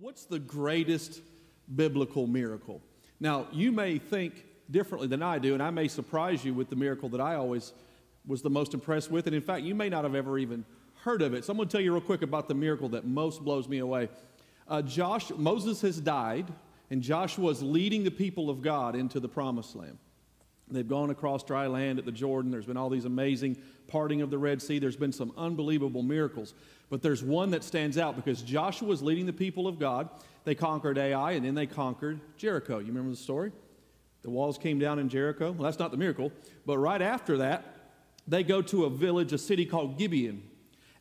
What's the greatest biblical miracle? Now, you may think differently than I do, and I may surprise you with the miracle that I always was the most impressed with, and in fact, you may not have ever even heard of it. So I'm going to tell you real quick about the miracle that most blows me away. Moses has died, and Joshua is leading the people of God into the promised land. They've gone across dry land at the Jordan. There's been all these amazing parting of the Red Sea. There's been some unbelievable miracles. But there's one that stands out because Joshua is leading the people of God. They conquered Ai, and then they conquered Jericho. You remember the story? The walls came down in Jericho. Well, that's not the miracle. But right after that, they go to a village, a city called Gibeon.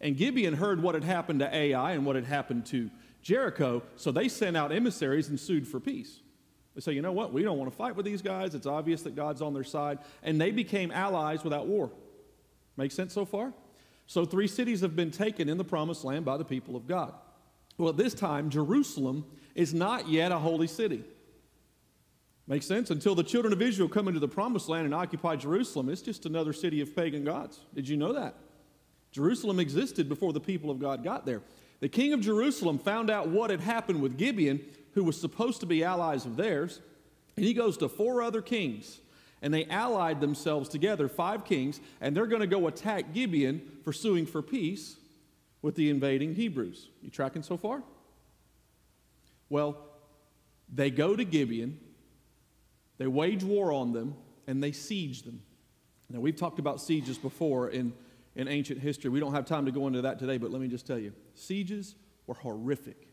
And Gibeon heard what had happened to Ai and what had happened to Jericho, so they sent out emissaries and sued for peace. They say, you know what, we don't want to fight with these guys. It's obvious that God's on their side. And they became allies without war. Make sense so far? So 3 cities have been taken in the promised land by the people of God. Well, at this time, Jerusalem is not yet a holy city. Makes sense? Until the children of Israel come into the promised land and occupy Jerusalem, it's just another city of pagan gods. Did you know that? Jerusalem existed before the people of God got there. The king of Jerusalem found out what had happened with Gibeon, who was supposed to be allies of theirs, and he goes to 4 other kings, and they allied themselves together, 5 kings, and they're going to go attack Gibeon for suing for peace with the invading Hebrews. You tracking so far? Well, they go to Gibeon, they wage war on them, and they siege them. Now, we've talked about sieges before in ancient history. We don't have time to go into that today, but let me just tell you, sieges were horrific.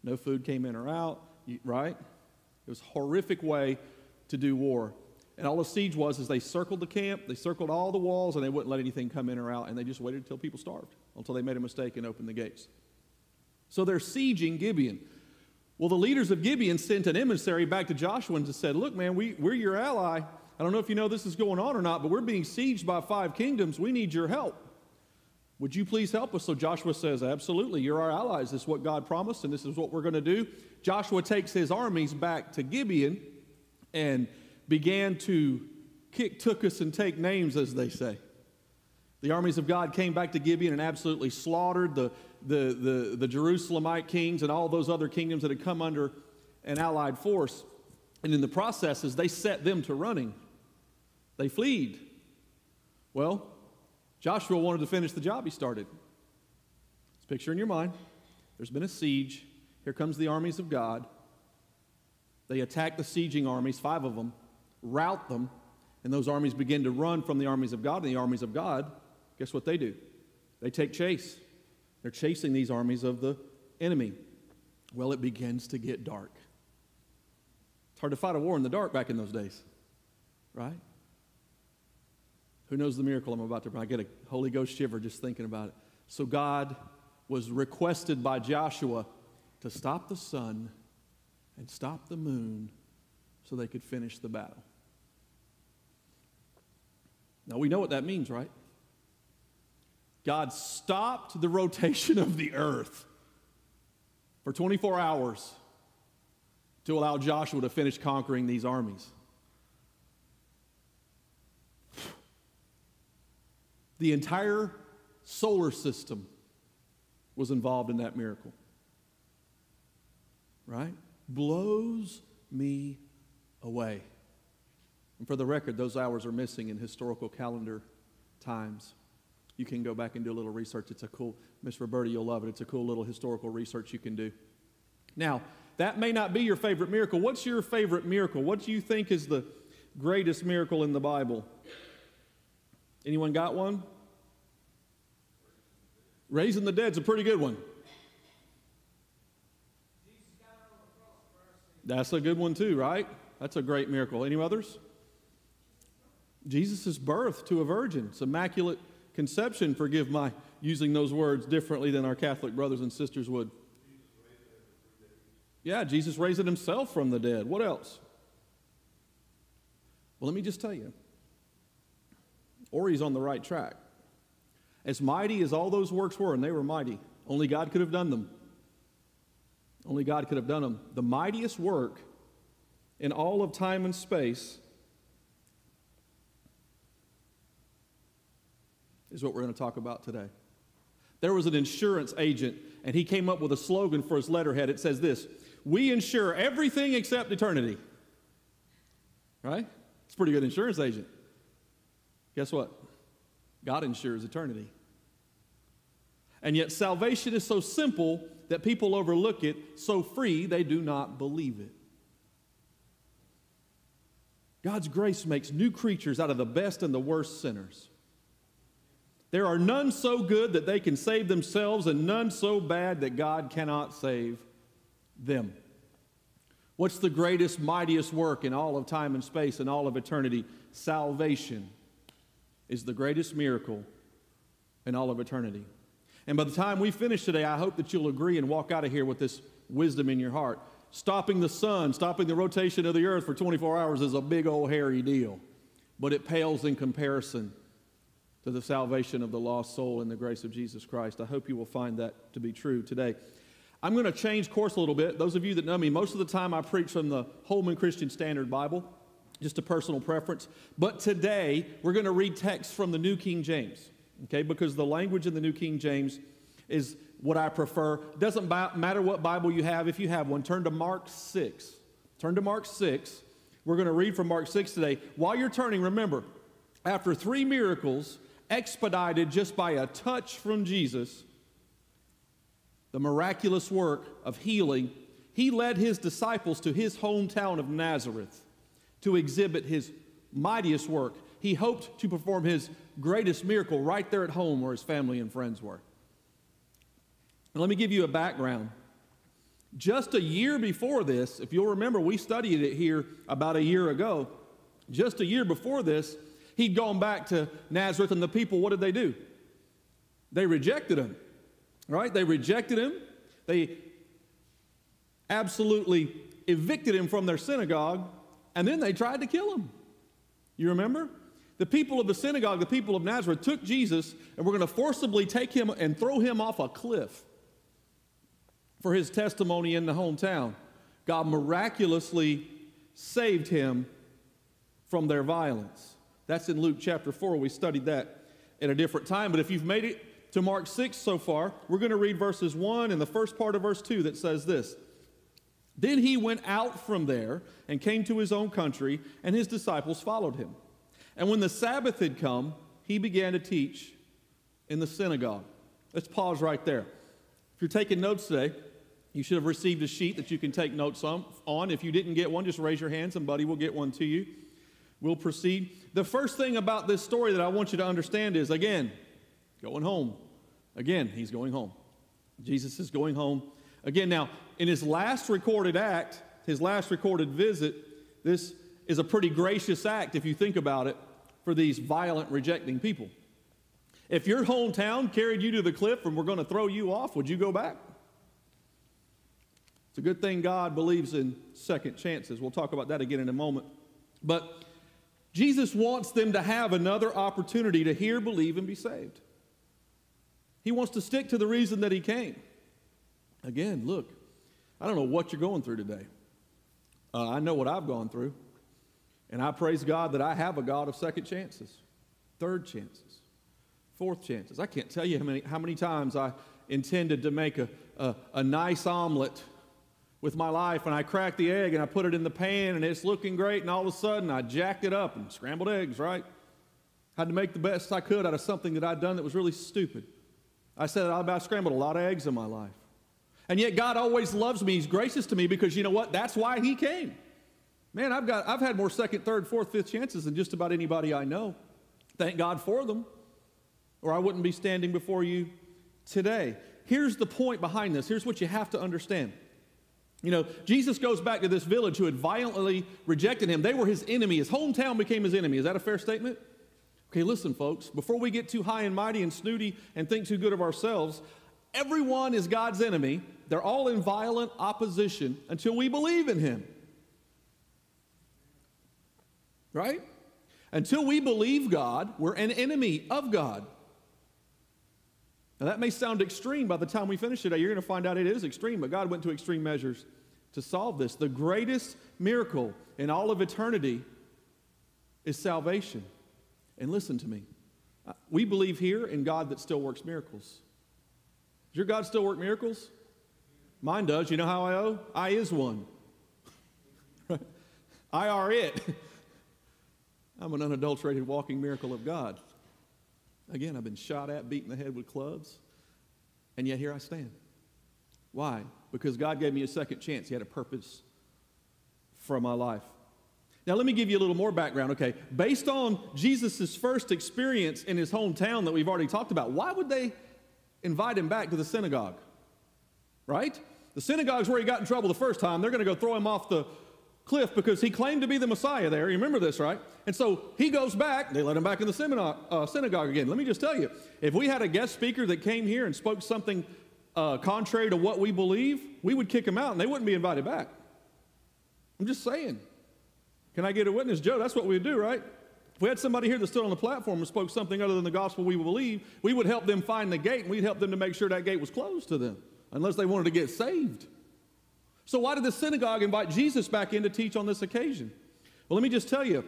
No food came in or out, right? It was a horrific way to do war. And all a siege was is they circled the camp, they circled all the walls, and they wouldn't let anything come in or out, and they just waited until people starved, until they made a mistake and opened the gates. So they're sieging Gibeon. Well, the leaders of Gibeon sent an emissary back to Joshua and said, look, man, we're your ally. I don't know if you know this is going on or not, but we're being sieged by 5 kingdoms. We need your help. Would you please help us? So Joshua says, absolutely, you're our allies. This is what God promised, and this is what we're going to do. Joshua takes his armies back to Gibeon and began to kick tuchus and take names, as they say. The armies of God came back to Gibeon and absolutely slaughtered the Jerusalemite kings and all those other kingdoms that had come under an allied force. And in the processes, they set them to running. They fled. Well, Joshua wanted to finish the job he started. Let's picture in your mind. There's been a siege. Here comes the armies of God. They attack the sieging armies, 5 of them, rout them, and those armies begin to run from the armies of God. And the armies of God, guess what they do? They take chase. They're chasing these armies of the enemy. Well, it begins to get dark. It's hard to fight a war in the dark back in those days, right? Who knows the miracle I'm about to bring? I get a Holy Ghost shiver just thinking about it. So God was requested by Joshua to stop the sun and stop the moon so they could finish the battle. Now we know what that means, right? God stopped the rotation of the earth for 24 hours to allow Joshua to finish conquering these armies. The entire solar system was involved in that miracle. Right? Blows me away. And for the record, those hours are missing in historical calendar times. You can go back and do a little research. It's a cool, Miss Roberta, you'll love it. It's a cool little historical research you can do. Now, that may not be your favorite miracle. What's your favorite miracle? What do you think is the greatest miracle in the Bible? Anyone got one? Raising the dead's a pretty good one. That's a good one too, right? That's a great miracle. Any others? Jesus' birth to a virgin. It's immaculate conception. Forgive my using those words differently than our Catholic brothers and sisters would. Yeah, Jesus raised it himself from the dead. What else? Well, let me just tell you. Ori's on the right track. As mighty as all those works were, and they were mighty, only God could have done them. Only God could have done them. The mightiest work in all of time and space is what we're going to talk about today. There was an insurance agent and he came up with a slogan for his letterhead. It says this: "We insure everything except eternity." Right? It's a pretty good insurance agent. Guess what? God insures eternity. And yet salvation is so simple that people overlook it, so free they do not believe it. God's grace makes new creatures out of the best and the worst sinners. There are none so good that they can save themselves, and none so bad that God cannot save them. What's the greatest, mightiest work in all of time and space and all of eternity? Salvation is the greatest miracle in all of eternity. And by the time we finish today, I hope that you'll agree and walk out of here with this wisdom in your heart. Stopping the sun, stopping the rotation of the earth for 24 hours is a big old hairy deal, but it pales in comparison to the salvation of the lost soul in the grace of Jesus Christ. I hope you will find that to be true today. I'm going to change course a little bit. Those of you that know me, most of the time I preach from the Holman Christian Standard Bible, just a personal preference. But today we're going to read texts from the New King James, okay? Because the language in the New King James is what I prefer. It doesn't matter what Bible you have. If you have one, turn to Mark 6. Turn to Mark 6. We're going to read from Mark 6 today. While you're turning, remember, after 3 miracles expedited just by a touch from Jesus, the miraculous work of healing, he led his disciples to his hometown of Nazareth to exhibit his mightiest work. He hoped to perform his greatest miracle right there at home where his family and friends were. And let me give you a background. Just a year before this, if you'll remember, we studied it here about a year ago. Just a year before this, he'd gone back to Nazareth, and the people, what did they do? They rejected him, right? They rejected him. They absolutely evicted him from their synagogue, and then they tried to kill him. You remember? The people of the synagogue, the people of Nazareth, took Jesus and were going to forcibly take him and throw him off a cliff for his testimony in the hometown. God miraculously saved him from their violence. That's in Luke chapter 4. We studied that at a different time. But if you've made it to Mark 6 so far, we're going to read verses 1 and the first part of verse 2 that says this: "Then he went out from there and came to his own country, and his disciples followed him. And when the Sabbath had come, he began to teach in the synagogue." Let's pause right there. If you're taking notes today, you should have received a sheet that you can take notes on. If you didn't get one, just raise your hand. Somebody will get one to you. We'll proceed. The first thing about this story that I want you to understand is, again, going home. Again, he's going home. Jesus is going home. Again, now, in his last recorded act, his last recorded visit, this is a pretty gracious act, if you think about it, for these violent, rejecting people. If your hometown carried you to the cliff and were going to throw you off, would you go back? It's a good thing God believes in second chances. We'll talk about that again in a moment. But Jesus wants them to have another opportunity to hear, believe, and be saved. He wants to stick to the reason that he came. Again, look, I don't know what you're going through today. I know what I've gone through. And I praise God that I have a God of second chances, third chances, fourth chances. I can't tell you how many times I intended to make a nice omelet with my life, and I cracked the egg and I put it in the pan and it's looking great, and all of a sudden I jacked it up, and scrambled eggs, right? Had to make the best I could out of something that I'd done that was really stupid. I said I scrambled a lot of eggs in my life. And yet God always loves me. He's gracious to me, because you know what? That's why he came. Man, I've had more second, third, fourth, fifth chances than just about anybody I know. Thank God for them, or I wouldn't be standing before you today. Here's the point behind this. Here's what you have to understand. You know, Jesus goes back to this village who had violently rejected him. They were his enemy. His hometown became his enemy. Is that a fair statement? Okay, listen, folks. Before we get too high and mighty and snooty and think too good of ourselves, everyone is God's enemy. They're all in violent opposition until we believe in him. Right? Until we believe God, we're an enemy of God. Now, that may sound extreme. By the time we finish today, you're going to find out it is extreme, but God went to extreme measures to solve this. The greatest miracle in all of eternity is salvation. And listen to me. We believe here in God that still works miracles. your God still work miracles? Mine does. You know how I owe? I is one. I are it. I'm an unadulterated walking miracle of God. Again, I've been shot at, beaten in the head with clubs, and yet here I stand. Why? Because God gave me a second chance. He had a purpose for my life. Now, let me give you a little more background, okay? Based on Jesus' first experience in his hometown that we've already talked about, why would they invite him back to the synagogue? Right? The synagogue's where he got in trouble the first time. They're going to go throw him off the cliff because he claimed to be the Messiah there. You remember this, right? And so he goes back. They let him back in the synagogue again. Let me just tell you, if we had a guest speaker that came here and spoke something contrary to what we believe, we would kick him out and they wouldn't be invited back. I'm just saying. Can I get a witness? Joe, that's what we would do, right? If we had somebody here that stood on the platform and spoke something other than the gospel we believe, we would help them find the gate and we'd help them to make sure that gate was closed to them, unless they wanted to get saved. So why did the synagogue invite Jesus back in to teach on this occasion? Well, let me just tell you,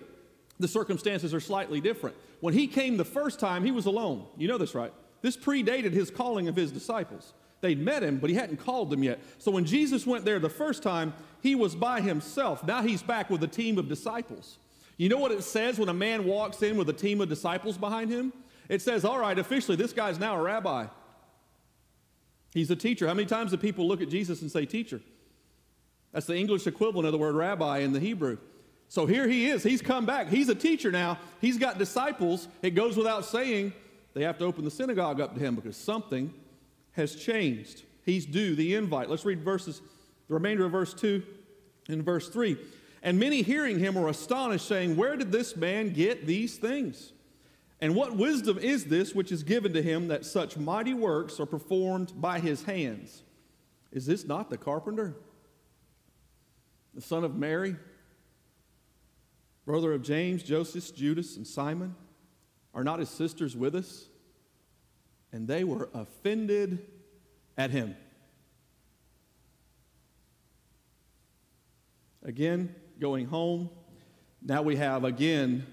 the circumstances are slightly different. When he came the first time, he was alone. You know this, right? This predated his calling of his disciples. They'd met him, but he hadn't called them yet. So when Jesus went there the first time, he was by himself. Now he's back with a team of disciples. You know what it says when a man walks in with a team of disciples behind him? It says, all right, officially, this guy's now a rabbi. He's a teacher. How many times do people look at Jesus and say teacher? That's the English equivalent of the word rabbi in the Hebrew. So here he is. He's come back. He's a teacher now. He's got disciples. It goes without saying they have to open the synagogue up to him because something has changed. He's due the invite. Let's read the remainder of verse 2 and verse 3. And many hearing him were astonished, saying, where did this man get these things? And what wisdom is this which is given to him that such mighty works are performed by his hands? Is this not the carpenter, the son of Mary, brother of James, Joseph, Judas, and Simon? Are not his sisters with us? And they were offended at him. Again, going home, now we have again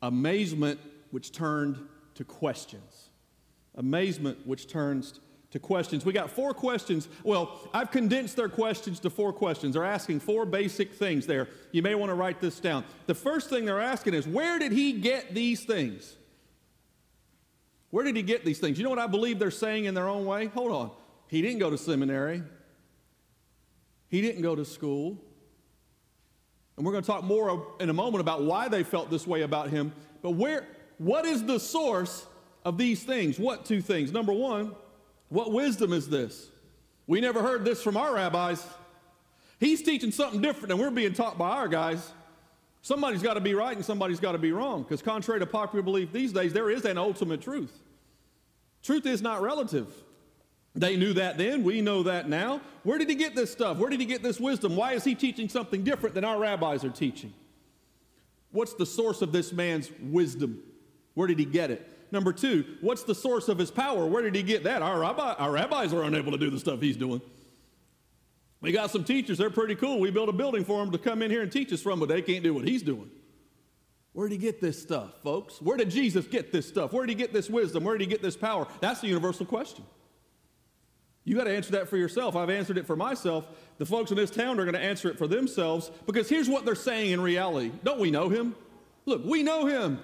amazement which turned to questions. Amazement which turns to questions. We got 4 questions. Well, I've condensed their questions to 4 questions. They're asking 4 basic things there. You may want to write this down. The first thing they're asking is, where did he get these things? Where did he get these things? You know what I believe they're saying in their own way? Hold on. He didn't go to seminary. He didn't go to school. And we're going to talk more in a moment about why they felt this way about him. But what is the source of these things? What 2 things? Number 1, what wisdom is this? We never heard this from our rabbis. He's teaching something different than we're being taught by our guys. Somebody's got to be right and somebody's got to be wrong, because contrary to popular belief these days, there is an ultimate truth. Truth is not relative. They knew that then. We know that now. Where did he get this stuff? Where did he get this wisdom? Why is he teaching something different than our rabbis are teaching? What's the source of this man's wisdom? Where did he get it? Number 2, what's the source of his power? Where did he get that? Our rabbis are unable to do the stuff he's doing. We got some teachers, they're pretty cool. We built a building for them to come in here and teach us from, but they can't do what he's doing. Where did he get this stuff, folks? Where did Jesus get this stuff? Where did he get this wisdom? Where did he get this power? That's the universal question. You got to answer that for yourself. I've answered it for myself. The folks in this town are going to answer it for themselves, because here's what they're saying in reality. Don't we know him? Look, we know him.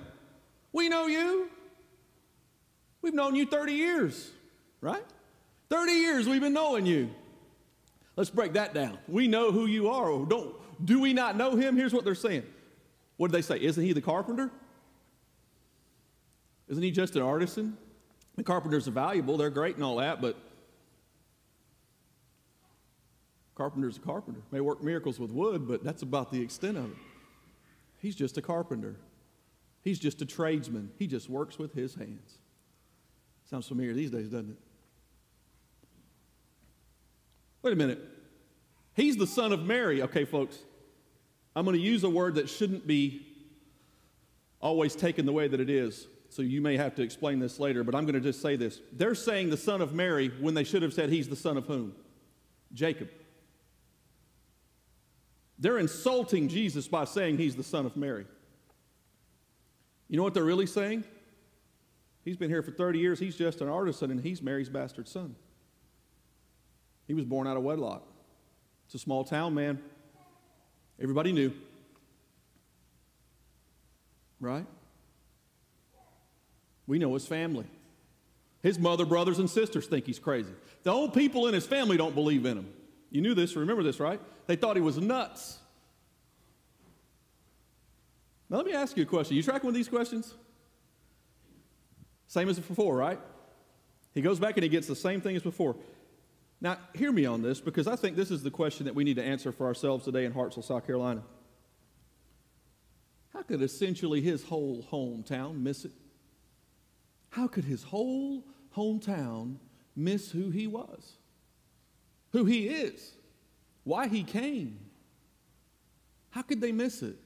We know you. We've known you 30 years, right? 30 years we've been knowing you. Let's break that down. We know who you are. Do we not know him? Here's what they're saying. What did they say? Isn't he the carpenter? Isn't he just an artisan? The carpenters are valuable. They're great and all that, but carpenter's a carpenter. May work miracles with wood, but that's about the extent of it. He's just a carpenter. He's just a tradesman. He just works with his hands. Sounds familiar these days, doesn't it? Wait a minute. He's the son of Mary. Okay, folks, I'm going to use a word that shouldn't be always taken the way that it is, so you may have to explain this later, but I'm going to just say this. They're saying the son of Mary when they should have said he's the son of whom? Jacob. They're insulting Jesus by saying he's the son of Mary. You know what they're really saying? He's been here for 30 years. He's just an artisan, and he's Mary's bastard son. He was born out of wedlock. It's a small town, man. Everybody knew. Right? We know his family. His mother, brothers, and sisters think he's crazy. The old people in his family don't believe in him. You knew this, remember this, right? They thought he was nuts. Now let me ask you a question. You tracking with these questions? Same as before, right? He goes back and he gets the same thing as before. Now, hear me on this, because I think this is the question that we need to answer for ourselves today in Hartsville, South Carolina. How could essentially his whole hometown miss it? How could his whole hometown miss who he was? Who he is? Why he came? How could they miss it?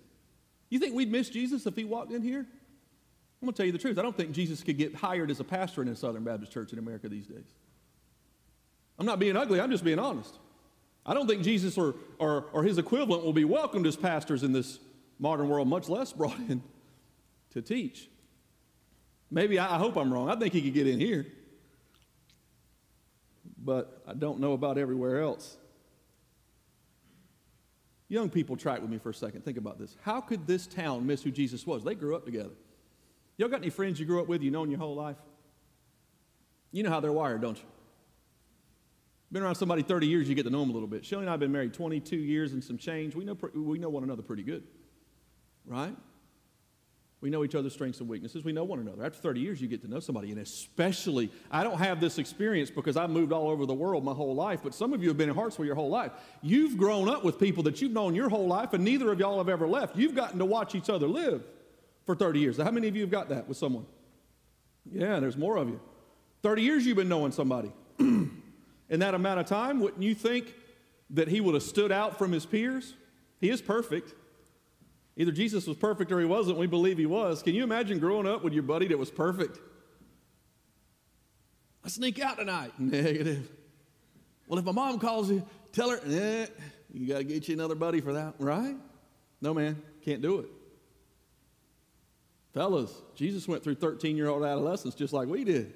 You think we'd miss Jesus if he walked in here? I'm going to tell you the truth. I don't think Jesus could get hired as a pastor in a Southern Baptist church in America these days. I'm not being ugly. I'm just being honest. I don't think Jesus or his equivalent will be welcomed as pastors in this modern world, much less brought in to teach. Maybe, I hope I'm wrong. I think he could get in here. But I don't know about everywhere else. Young people, track with me for a second. Think about this. How could this town miss who Jesus was? They grew up together. Y'all got any friends you grew up with, you know, in your whole life? You know how they're wired, don't you? Been around somebody 30 years, you get to know them a little bit. Shelley and I have been married 22 years and some change. We know one another pretty good, right? We know each other's strengths and weaknesses. We know one another. After 30 years, you get to know somebody. And especially, I don't have this experience because I've moved all over the world my whole life, but some of you have been in Hartsville your whole life. You've grown up with people that you've known your whole life, and neither of y'all have ever left. You've gotten to watch each other live for 30 years. How many of you have got that with someone? Yeah, there's more of you. 30 years you've been knowing somebody. In that amount of time, wouldn't you think that he would have stood out from his peers? He is perfect. Either Jesus was perfect or he wasn't. We believe he was. Can you imagine growing up with your buddy that was perfect? I sneak out tonight. Negative. Well, if my mom calls you, tell her, you got to get you another buddy for that, right? No, man, can't do it. Fellas, Jesus went through 13-year-old adolescence just like we did.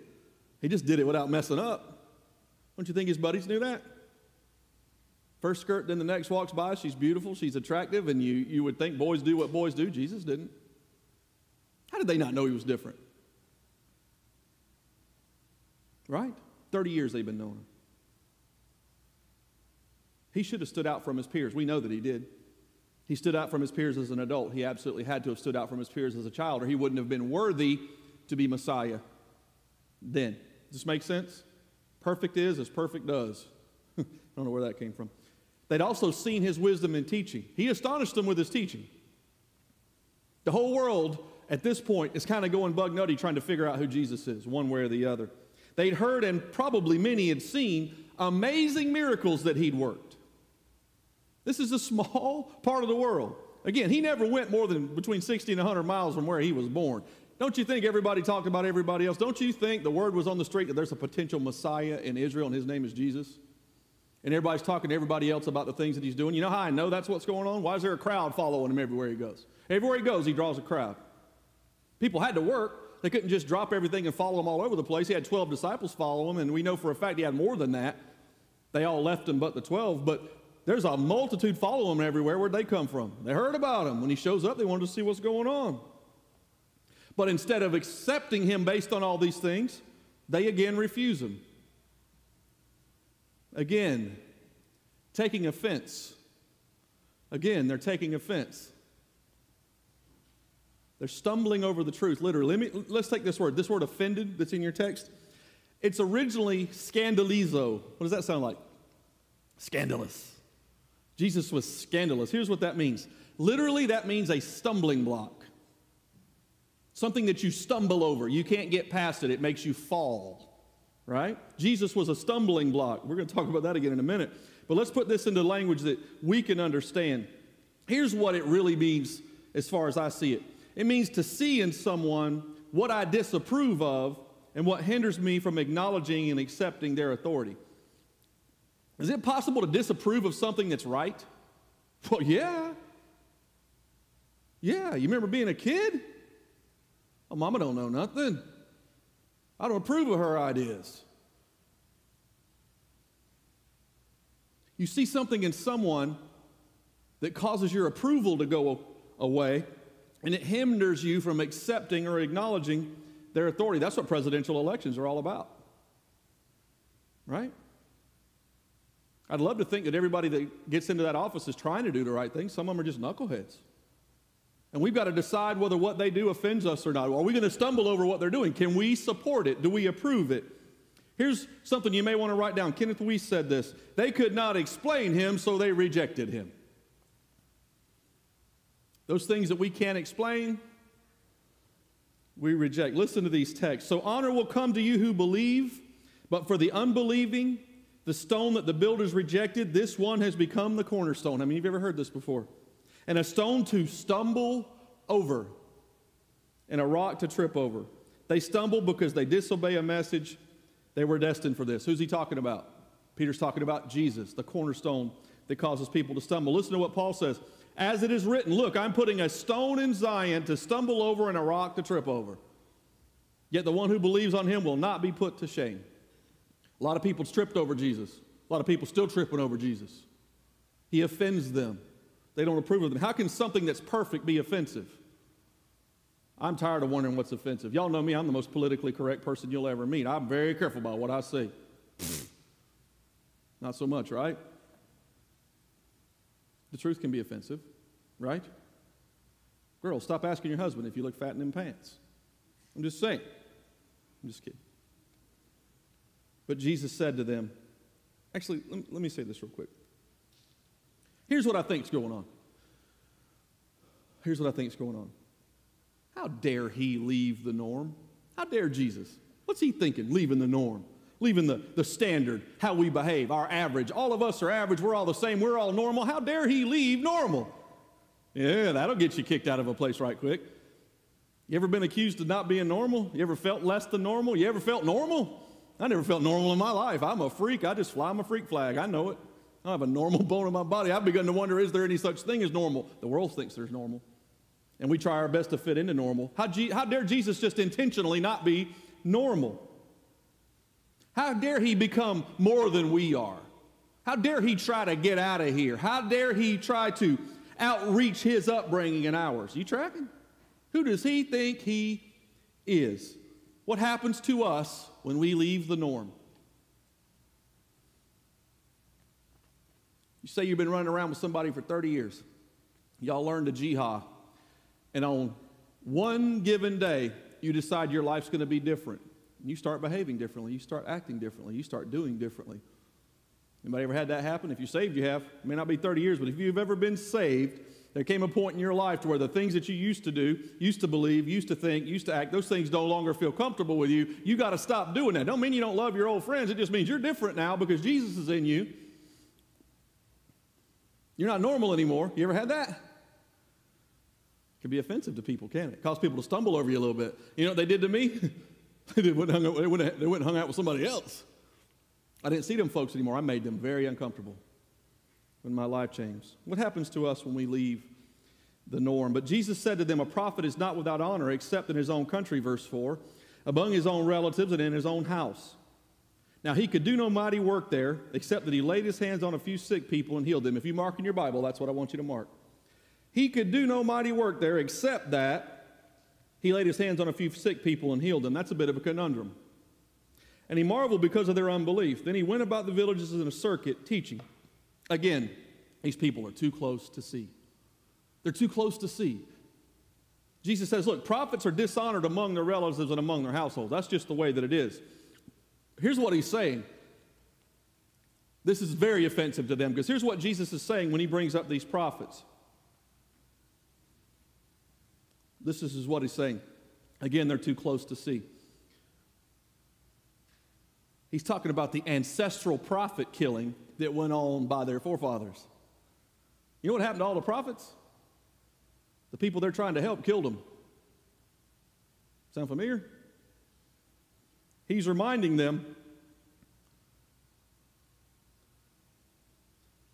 He just did it without messing up. Don't you think his buddies knew that? First skirt, then the next walks by. She's beautiful, she's attractive, and you would think boys do what boys do. Jesus didn't. How did they not know he was different? Right? 30 years they've been knowing him. He should have stood out from his peers. We know that he did. He stood out from his peers as an adult. He absolutely had to have stood out from his peers as a child, or he wouldn't have been worthy to be Messiah then. Does this make sense? Perfect is as perfect does. I don't know where that came from. They'd also seen his wisdom in teaching. He astonished them with his teaching. The whole world at this point is kind of going bug nutty trying to figure out who Jesus is, one way or the other. They'd heard, and probably many had seen, amazing miracles that he'd worked. This is a small part of the world. Again, he never went more than between 60 and 100 miles from where he was born. Don't you think everybody talked about everybody else? Don't you think the word was on the street that there's a potential Messiah in Israel and his name is Jesus? And everybody's talking to everybody else about the things that he's doing. You know how I know that's what's going on? Why is there a crowd following him everywhere he goes? Everywhere he goes, he draws a crowd. People had to work. They couldn't just drop everything and follow him all over the place. He had 12 disciples follow him, and we know for a fact he had more than that. They all left him but the 12, but there's a multitude following him everywhere. Where'd they come from? They heard about him. When he shows up, they wanted to see what's going on. But instead of accepting him based on all these things, they again refuse him. Again, taking offense. Again, they're taking offense. They're stumbling over the truth, literally. Let's take this word offended that's in your text. It's originally scandalizo. What does that sound like? Scandalous. Jesus was scandalous. Here's what that means. Literally, that means a stumbling block. Something that you stumble over. You can't get past it. It makes you fall, right? Jesus was a stumbling block. We're going to talk about that again in a minute. But let's put this into language that we can understand. Here's what it really means as far as I see it. It means to see in someone what I disapprove of and what hinders me from acknowledging and accepting their authority. Is it possible to disapprove of something that's right? Well, yeah. Yeah, you remember being a kid? Oh, mama don't know nothing. I don't approve of her ideas. You see something in someone that causes your approval to go away, and it hinders you from accepting or acknowledging their authority. That's what presidential elections are all about, right? I'd love to think that everybody that gets into that office is trying to do the right thing. Some of them are just knuckleheads. And we've got to decide whether what they do offends us or not. Are we going to stumble over what they're doing? Can we support it? Do we approve it? Here's something you may want to write down. Kenneth Weiss said this. They could not explain him, so they rejected him. Those things that we can't explain, we reject. Listen to these texts. So honor will come to you who believe, but for the unbelieving, the stone that the builders rejected, this one has become the cornerstone. I mean, you've ever heard this before? And a stone to stumble over, and a rock to trip over. They stumble because they disobey a message. They were destined for this. Who's he talking about? Peter's talking about Jesus, the cornerstone that causes people to stumble. Listen to what Paul says. As it is written, look, I'm putting a stone in Zion to stumble over and a rock to trip over. Yet the one who believes on him will not be put to shame. A lot of people tripped over Jesus. A lot of people still tripping over Jesus. He offends them. They don't approve of them. How can something that's perfect be offensive? I'm tired of wondering what's offensive. Y'all know me. I'm the most politically correct person you'll ever meet. I'm very careful about what I say. Not so much, right? The truth can be offensive, right? Girls, stop asking your husband if you look fat in them pants. I'm just saying. I'm just kidding. But Jesus said to them, actually, let me say this real quick. Here's what I think is going on. Here's what I think is going on. How dare he leave the norm? How dare Jesus? What's he thinking, leaving the norm? Leaving the standard, how we behave, our average. All of us are average. We're all the same. We're all normal. How dare he leave normal? Yeah, that'll get you kicked out of a place right quick. You ever been accused of not being normal? You ever felt less than normal? You ever felt normal? I never felt normal in my life. I'm a freak. I just fly my freak flag. I know it. I don't have a normal bone in my body. I've begun to wonder, is there any such thing as normal? The world thinks there's normal. And we try our best to fit into normal. How dare Jesus just intentionally not be normal? How dare he become more than we are? How dare he try to get out of here? How dare he try to outreach his upbringing and ours? You tracking? Who does he think he is? What happens to us when we leave the norm? You say you've been running around with somebody for 30 years. Y'all learned the jihad. And on one given day, you decide your life's going to be different. You start behaving differently. You start acting differently. You start doing differently. Anybody ever had that happen? If you're saved, you have. It may not be 30 years, but if you've ever been saved, there came a point in your life to where the things that you used to do, used to believe, used to think, used to act, those things no longer feel comfortable with you. You got to stop doing that. Don't mean you don't love your old friends. It just means you're different now because Jesus is in you. You're not normal anymore. You ever had that? It can be offensive to people, can't it? Cause people to stumble over you a little bit. You know what they did to me? They went and hung out with somebody else. I didn't see them folks anymore. I made them very uncomfortable when my life changed. What happens to us when we leave the norm? But Jesus said to them, a prophet is not without honor except in his own country, verse 4, among his own relatives and in his own house. Now, he could do no mighty work there except that he laid his hands on a few sick people and healed them. If you mark in your Bible, that's what I want you to mark. He could do no mighty work there except that he laid his hands on a few sick people and healed them. That's a bit of a conundrum. And he marveled because of their unbelief. Then he went about the villages in a circuit teaching. Again, these people are too close to see. They're too close to see. Jesus says, look, prophets are dishonored among their relatives and among their households. That's just the way that it is. Here's what he's saying. This is very offensive to them because here's what Jesus is saying when he brings up these prophets. This is what he's saying. Again, they're too close to see. He's talking about the ancestral prophet killing that went on by their forefathers. You know what happened to all the prophets? The people they're trying to help killed them. Sound familiar? He's reminding them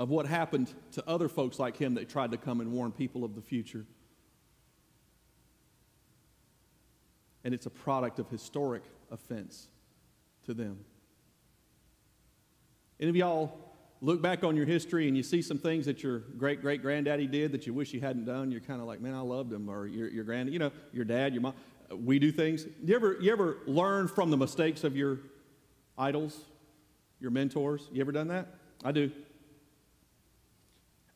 of what happened to other folks like him that tried to come and warn people of the future. And it's a product of historic offense to them. Any of y'all look back on your history and you see some things that your great-great-granddaddy did that you wish you hadn't done, you're kind of like, man, I loved him. Or your granddad, your dad, your mom. We do things. You ever learn from the mistakes of your idols, your mentors? You ever done that? I do.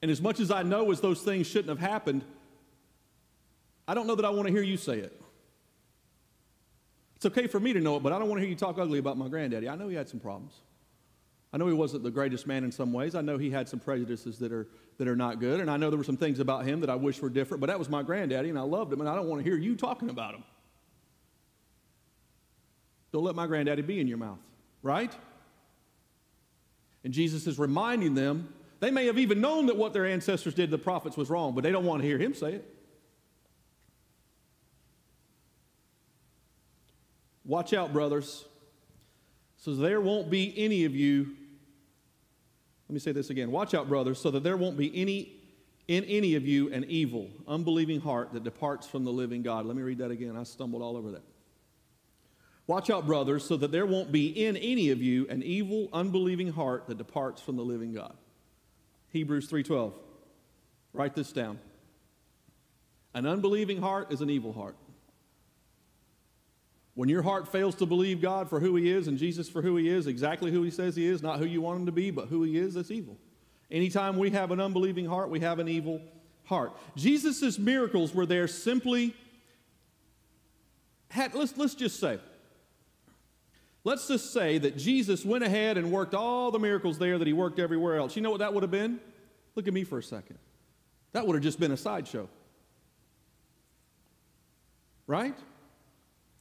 And as much as I know as those things shouldn't have happened, I don't know that I want to hear you say it. It's okay for me to know it, but I don't want to hear you talk ugly about my granddaddy. I know he had some problems. I know he wasn't the greatest man in some ways. I know he had some prejudices that are not good, and I know there were some things about him that I wish were different, but that was my granddaddy, and I loved him, and I don't want to hear you talking about him. Don't let my granddaddy be in your mouth, right? And Jesus is reminding them, they may have even known that what their ancestors did to the prophets was wrong, but they don't want to hear him say it. Watch out, brothers, so there won't be any of you. Let me say this again. Watch out, brothers, so that there won't be in any of you an evil, unbelieving heart that departs from the living God. Let me read that again. I stumbled all over that. Watch out, brothers, so that there won't be in any of you an evil, unbelieving heart that departs from the living God. Hebrews 3:12. Write this down. An unbelieving heart is an evil heart. When your heart fails to believe God for who he is and Jesus for who he is, exactly who he says he is, not who you want him to be, but who he is, that's evil. Anytime we have an unbelieving heart, we have an evil heart. Jesus' miracles were there simply, let's just say that Jesus went ahead and worked all the miracles there that he worked everywhere else. You know what that would have been? Look at me for a second. That would have just been a sideshow. Right?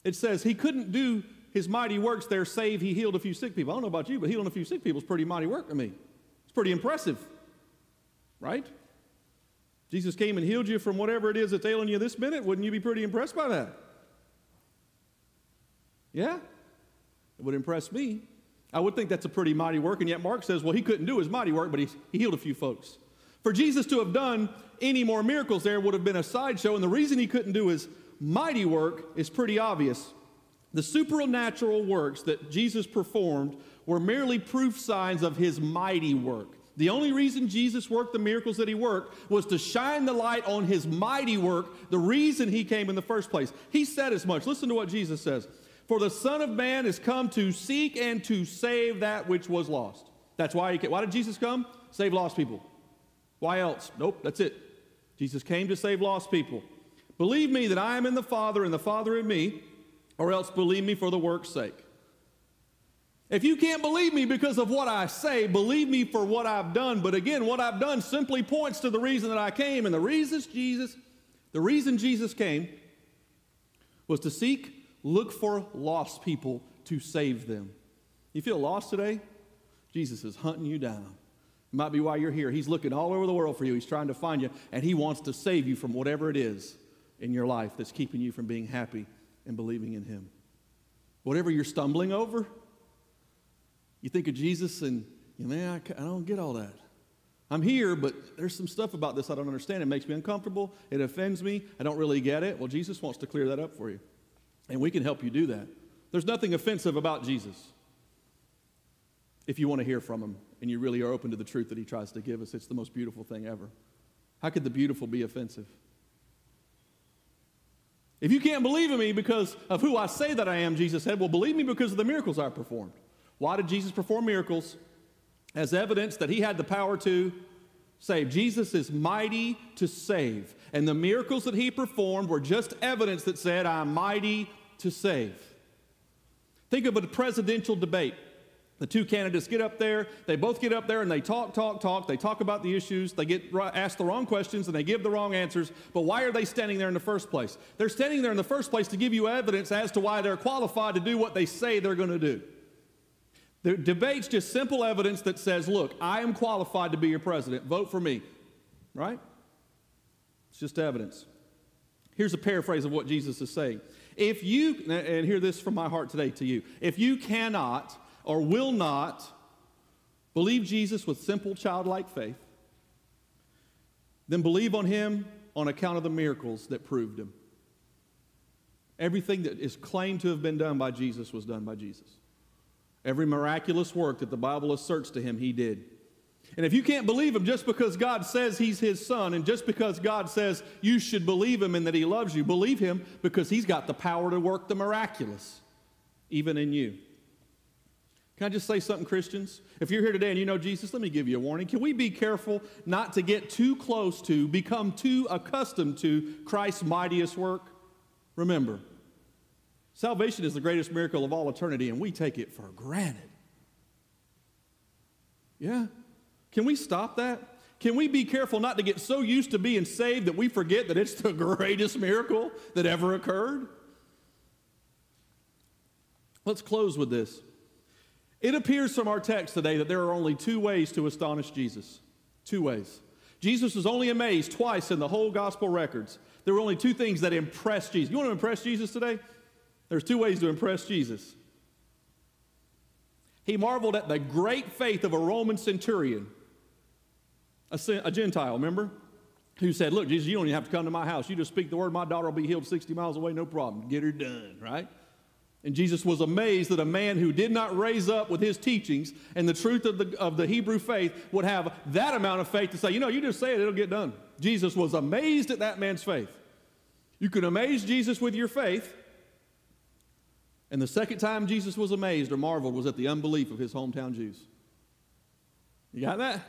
It says he couldn't do his mighty works there save he healed a few sick people. I don't know about you, but healing a few sick people is pretty mighty work to me. It's pretty impressive. Right? Jesus came and healed you from whatever it is that's ailing you this minute. Wouldn't you be pretty impressed by that? Yeah? It would impress me. I would think that's a pretty mighty work, and yet Mark says, well, he couldn't do his mighty work, but he healed a few folks. For Jesus to have done any more miracles there would have been a sideshow, and the reason he couldn't do his mighty work is pretty obvious. The supernatural works that Jesus performed were merely proof signs of his mighty work. The only reason Jesus worked the miracles that he worked was to shine the light on his mighty work, the reason he came in the first place. He said as much. Listen to what Jesus says. For the Son of Man is come to seek and to save that which was lost. That's why he came. Why did Jesus come? Save lost people. Why else? Nope, that's it. Jesus came to save lost people. Believe me that I am in the Father and the Father in me, or else believe me for the work's sake. If you can't believe me because of what I say, believe me for what I've done. But again, what I've done simply points to the reason that I came. And the reason Jesus came was to look for lost people to save them. You feel lost today? Jesus is hunting you down. It might be why you're here. He's looking all over the world for you. He's trying to find you, and he wants to save you from whatever it is in your life that's keeping you from being happy and believing in him. Whatever you're stumbling over, you think of Jesus and, man, I don't get all that. I'm here, but there's some stuff about this I don't understand. It makes me uncomfortable. It offends me. I don't really get it. Well, Jesus wants to clear that up for you, and we can help you do that. There's nothing offensive about Jesus if you want to hear from him and you really are open to the truth that he tries to give us. It's the most beautiful thing ever. How could the beautiful be offensive? If you can't believe in me because of who I say that I am, Jesus said, well, believe me because of the miracles I performed. Why did Jesus perform miracles? As evidence that he had the power to save. Jesus is mighty to save. And the miracles that he performed were just evidence that said, I'm mighty to save. Think of a presidential debate. The two candidates get up there, they both get up there and they talk. They talk about the issues, they get asked the wrong questions and they give the wrong answers. But why are they standing there in the first place? They're standing there in the first place to give you evidence as to why they're qualified to do what they say they're going to do. The debate's just simple evidence that says, look, I am qualified to be your president. Vote for me. Right? It's just evidence. Here's a paraphrase of what Jesus is saying. If you, and hear this from my heart today to you, if you cannot or will not believe Jesus with simple childlike faith, then believe on him on account of the miracles that proved him. Everything that is claimed to have been done by Jesus was done by Jesus. Every miraculous work that the Bible asserts to him, he did. And if you can't believe him just because God says he's his son, and just because God says you should believe him and that he loves you, believe him because he's got the power to work the miraculous, even in you. Can I just say something, Christians? If you're here today and you know Jesus, let me give you a warning. Can we be careful not to get too close to, become too accustomed to Christ's mightiest work? Remember, salvation is the greatest miracle of all eternity, and we take it for granted. Yeah? Can we stop that? Can we be careful not to get so used to being saved that we forget that it's the greatest miracle that ever occurred? Let's close with this. It appears from our text today that there are only two ways to astonish Jesus. Two ways. Jesus was only amazed twice in the whole gospel records. There were only two things that impressed Jesus. You want to impress Jesus today? There's two ways to impress Jesus. He marveled at the great faith of a Roman centurion, a Gentile, remember? Who said, look, Jesus, you don't even have to come to my house. You just speak the word, my daughter will be healed 60 miles away, no problem. Get her done, right? And Jesus was amazed that a man who did not raise up with his teachings and the truth of the Hebrew faith would have that amount of faith to say, you just say it, it'll get done. Jesus was amazed at that man's faith. You can amaze Jesus with your faith. And the second time Jesus was amazed or marveled was at the unbelief of his hometown Jews. You got that?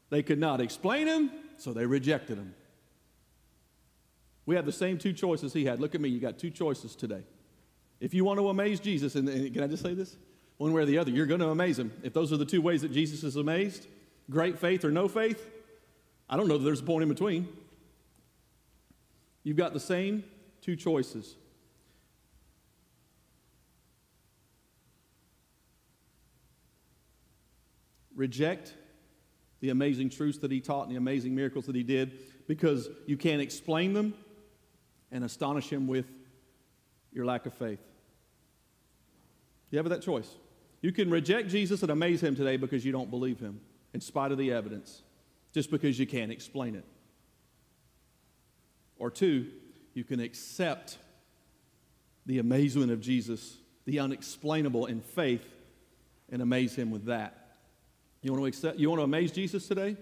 They could not explain him, so they rejected him. We have the same two choices he had. Look at me, you got two choices today. If you want to amaze Jesus, and can I just say this? One way or the other, you're going to amaze him. If those are the two ways that Jesus is amazed, great faith or no faith, I don't know that there's a point in between. You've got the same two choices. Reject the amazing truths that he taught and the amazing miracles that he did because you can't explain them, and astonish him with your lack of faith. You have that choice. You can reject Jesus and amaze him today because you don't believe him in spite of the evidence, just because you can't explain it. Or two, you can accept the amazement of Jesus, the unexplainable, in faith, and amaze him with that. You want to amaze Jesus today?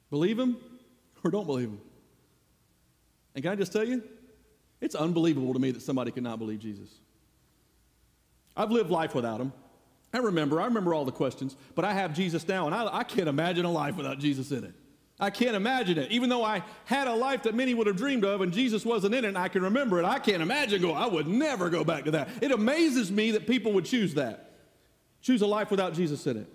Believe him or don't believe him? And can I just tell you, it's unbelievable to me that somebody could not believe Jesus. I've lived life without him. I remember all the questions, but I have Jesus now, and I can't imagine a life without Jesus in it. I can't imagine it. Even though I had a life that many would have dreamed of and Jesus wasn't in it and I can remember it, I can't imagine I would never go back to that. It amazes me that people would choose that. Choose a life without Jesus in it.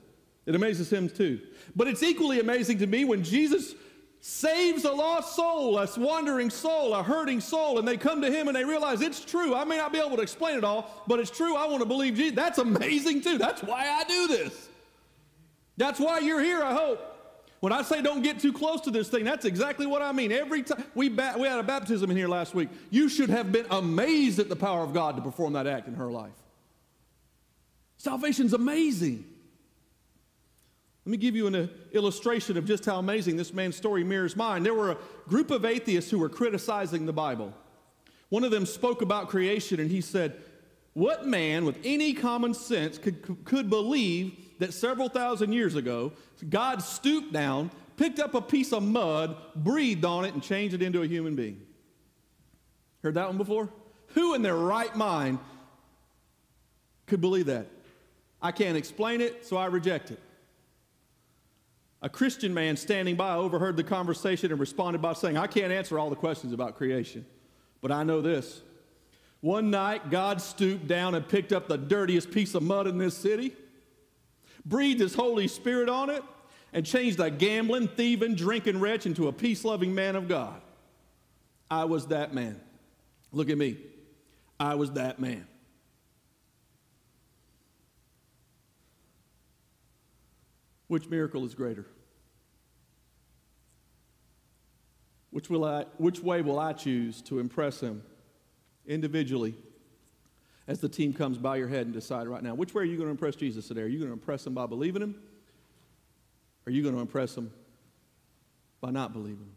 It amazes him too. But it's equally amazing to me when Jesus saves a lost soul, a wandering soul, a hurting soul, and they come to him and they realize it's true. I may not be able to explain it all, but it's true. I want to believe Jesus. That's amazing too. That's why I do this. That's why you're here, I hope. When I say don't get too close to this thing, that's exactly what I mean. Every time we had a baptism in here last week, you should have been amazed at the power of God to perform that act in her life. Salvation's amazing. Let me give you an illustration of just how amazing this man's story mirrors mine. There were a group of atheists who were criticizing the Bible. One of them spoke about creation, and he said, what man with any common sense could believe that several thousand years ago, God stooped down, picked up a piece of mud, breathed on it, and changed it into a human being? Heard that one before? Who in their right mind could believe that? I can't explain it, so I reject it. A Christian man standing by overheard the conversation and responded by saying, I can't answer all the questions about creation, but I know this. One night, God stooped down and picked up the dirtiest piece of mud in this city, breathed his Holy Spirit on it, and changed a gambling, thieving, drinking wretch into a peace-loving man of God. I was that man. Look at me. I was that man. Which miracle is greater? Which way will I choose to impress him individually as the team comes by your head and decide right now? Which way are you going to impress Jesus today? Are you going to impress him by believing him? Or are you going to impress him by not believing him?